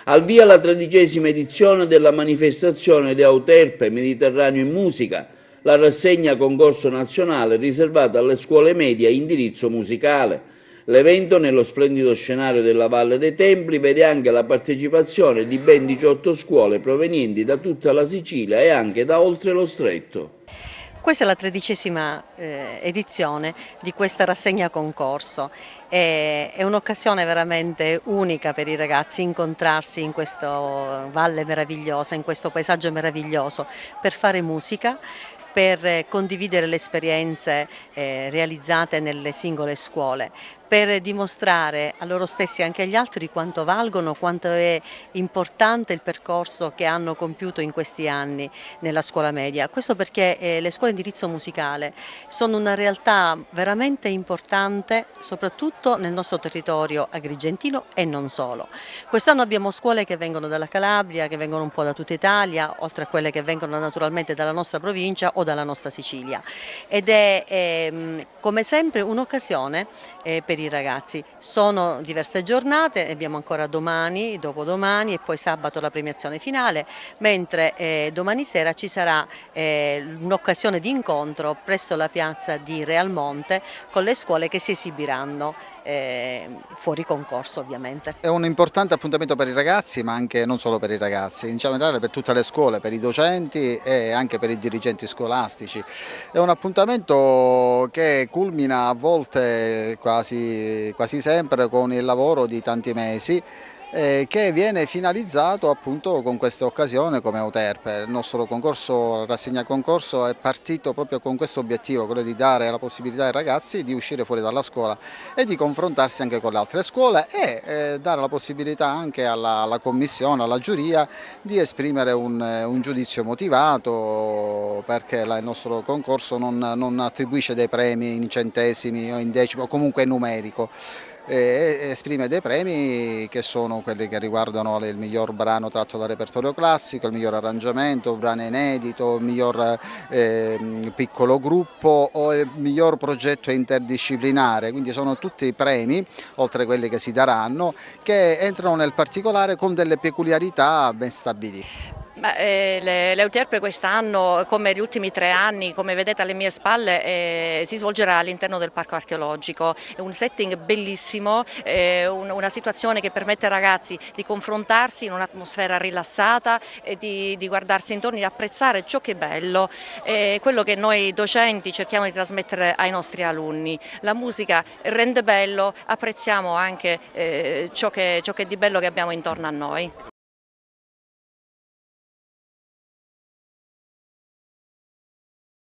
Al via la 13ª edizione della manifestazione di Euterpe Mediterraneo in Musica, la rassegna concorso nazionale riservata alle scuole medie a indirizzo musicale. L'evento, nello splendido scenario della Valle dei Templi, vede anche la partecipazione di ben 18 scuole provenienti da tutta la Sicilia e anche da oltre lo Stretto. Questa è la 13ª edizione di questa rassegna concorso. È un'occasione veramente unica per i ragazzi incontrarsi in questa valle meravigliosa, in questo paesaggio meraviglioso, per fare musica, per condividere le esperienze realizzate nelle singole scuole, per dimostrare a loro stessi e anche agli altri quanto valgono, quanto è importante il percorso che hanno compiuto in questi anni nella scuola media. Questo perché le scuole di indirizzo musicale sono una realtà veramente importante, soprattutto nel nostro territorio agrigentino e non solo. Quest'anno abbiamo scuole che vengono dalla Calabria, che vengono un po' da tutta Italia, oltre a quelle che vengono naturalmente dalla nostra provincia o dalla nostra Sicilia. Ed è come sempre un'occasione per i ragazzi. Sono diverse giornate, ne abbiamo ancora domani, dopodomani e poi sabato la premiazione finale, mentre domani sera ci sarà un'occasione di incontro presso la piazza di Realmonte con le scuole che si esibiranno fuori concorso ovviamente. È un importante appuntamento per i ragazzi, ma anche non solo per i ragazzi, in generale per tutte le scuole, per i docenti e anche per i dirigenti scolastici. È un appuntamento che culmina a volte quasi sempre con il lavoro di tanti mesi, che viene finalizzato appunto con questa occasione come Euterpe. Il nostro concorso, rassegna concorso, è partito proprio con questo obiettivo, quello di dare la possibilità ai ragazzi di uscire fuori dalla scuola e di confrontarsi anche con le altre scuole e dare la possibilità anche alla commissione, alla giuria, di esprimere un giudizio motivato, perché il nostro concorso non attribuisce dei premi in centesimi o in decimi o comunque numerico. Esprime dei premi che sono quelli che riguardano il miglior brano tratto dal repertorio classico, il miglior arrangiamento, il brano inedito, il miglior piccolo gruppo o il miglior progetto interdisciplinare, quindi sono tutti premi, oltre a quelli che si daranno, che entrano nel particolare con delle peculiarità ben stabilite. L'Euterpe quest'anno, come gli ultimi 3 anni, come vedete alle mie spalle, si svolgerà all'interno del parco archeologico. È un setting bellissimo, una situazione che permette ai ragazzi di confrontarsi in un'atmosfera rilassata e di guardarsi intorno, di apprezzare ciò che è bello, quello che noi docenti cerchiamo di trasmettere ai nostri alunni. La musica rende bello, apprezziamo anche ciò che è di bello che abbiamo intorno a noi.